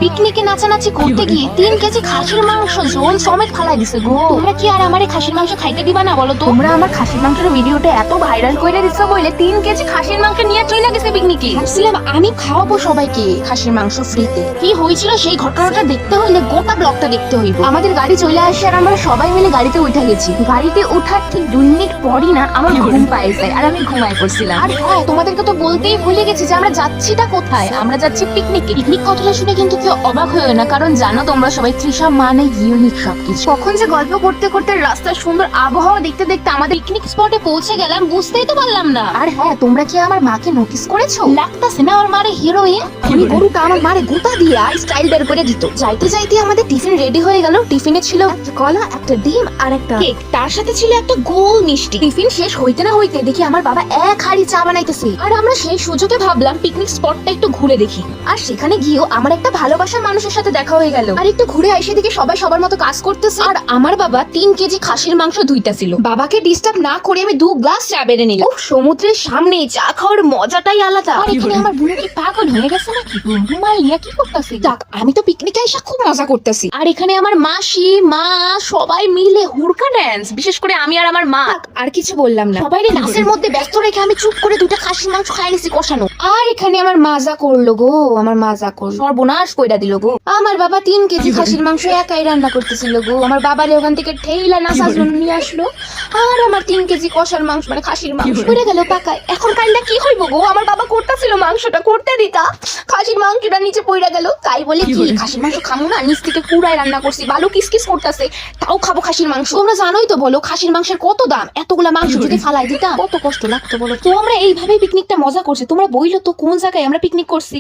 পিকনিকে নাচানাচি করতে গিয়ে 3 কেজি খাসির মাংস ঝোল সমেত ফালাই দিছে গো। তোমরা কি আর আমারে খাসির মাংস খাইতে দিবা না বলো তো? তোমরা আমার খাসির মাংসের ভিডিওটা এত ভাইরাল কইরা দিছো বলে 3 কেজি খাসির মাংস নিয়ে চলে গেছে পিকনিকে। ভাবছিলাম আমি খাওয়াবো সবাইকে খাসির মাংস ফ্রিতে। কি হয়েছিল সেই ঘটনাটা দেখতে হইলে গোটা ব্লগটা দেখতে হইব। আমাদের গাড়ি চলে আসে আর আমরা সবাই মিলে গাড়িতে উঠে গেছি। গাড়িতে ওঠার ঠিক 2 মিনিট পরই না আমার ঘুম পায় যায় আর আমি ঘুমায় পড়ছিলাম। আর হ্যাঁ, তোমাদেরকে তো বলতেই ভুলে গেছি যে আমরা যাচ্ছিটা কোথায়। আমরা যাচ্ছি পিকনিকে। পিকনিক কথাটা শুনে কিন্তু কেউ অবাক হয়ে না, কারণ জানো তোমরা সবাই তৃষা মানে ইউনিক সবকিছু। কখন যে গল্প করতে করতে রাস্তার সুন্দর আবহাওয়া দেখতে দেখতে আমাদের পিকনিক স্পটে পৌঁছে গেলাম, বুঝতেই তো পারলাম না। আর হ্যাঁ, তোমরা কি আমার মাকে নোটিস করেছো? লাগতাছে না আমার মারে হিরোইন। আমি গরুটা আমার মারে গোটা দিয়ে আর স্টাইল বের করে দিত। যাইতে যাইতে আমাদের টিফিন রেডি হয়ে গেল। টিফিনে ছিল একটা কলা, একটা ডিম আর একটা কেক, তার সাথে ছিল একটা গোল মিষ্টি। টিফিন শেষ হইতে না হইতে দেখি আমার বাবা 1 হাঁড়ি চা বানাইতেছে। আর আমরা সেই সুযোগে ভাবলাম পিকনিক স্পটটা একটু ঘুরে দেখি। আর সেখানে গিয়েও আমার একটা ভালোবাসার মানুষের সাথে দেখা হয়ে গেল। আর একটু ঘুরে এসে দেখি সবাই সবার মতো কাজ করতেছে। আর আমার বাবা 3 কেজি খাসির মাংস ধুইতাছিল। বাবাকে ডিস্টার্ব না করে আমি 2 গ্লাস চা বেড়ে নিলাম। সমুদ্রের সামনে চা খাওয়ার মজাটাই আলাদা। আর এখানে আমার বুনু কি পাগল হয়ে গেছে নাকি? মাইয়া কি করতেছে? যাক, আমি তো পিকনিকে এসে খুব মজা করতেছি। আর এখানে আমার মাসি মা সবাই মিলে হুড়কা ড্যান্স, বিশেষ করে আমি আর আমার মা। আর কিছু বললাম না, সবাই নাচের মধ্যে ব্যস্ত রেখে আমি চুপ করে 2টা খাসির মাংস খাই নিছি কষানো। আর এখানে আমার মাজা করলো গো, আমার মাজা করলো, সর্বনাশ কইরা দিল গো। আমার বাবা 3 কেজি খাসির মাংস একাই রান্না করতেছিল গো। আমার বাবারে ওখান থেকে ঠেইলা নাচার জন্য নিয়ে আসলো। আর আমার 3 কেজি কষার মাংস মানে খাসির মাংস পড়ে গেল পাকায়। এখন কাইন্ডা কি হইব গো? আমার বাবা করতেছিল মাংসটা করতে দিতা, খাসির মাংসটা নিচে পড়ে গেল। তাই বলে কি খাসির মাংস খামু না? নিচ থেকে পুরাই রান্না করছি, বালু কিসকিস করতেছে, তাও খাবো খাসির মাংস। তোমরা জানোই তো বলো খাসির মাংসের কত দাম। এতগুলা মাংস যদি ফালাই দিতাম কত কষ্ট লাগতো বলো। তো আমরা এইভাবেই পিকনিকটা মজা করছি। তোমরা বইলো তো কোন জায়গায় আমরা পিকনিক করছি।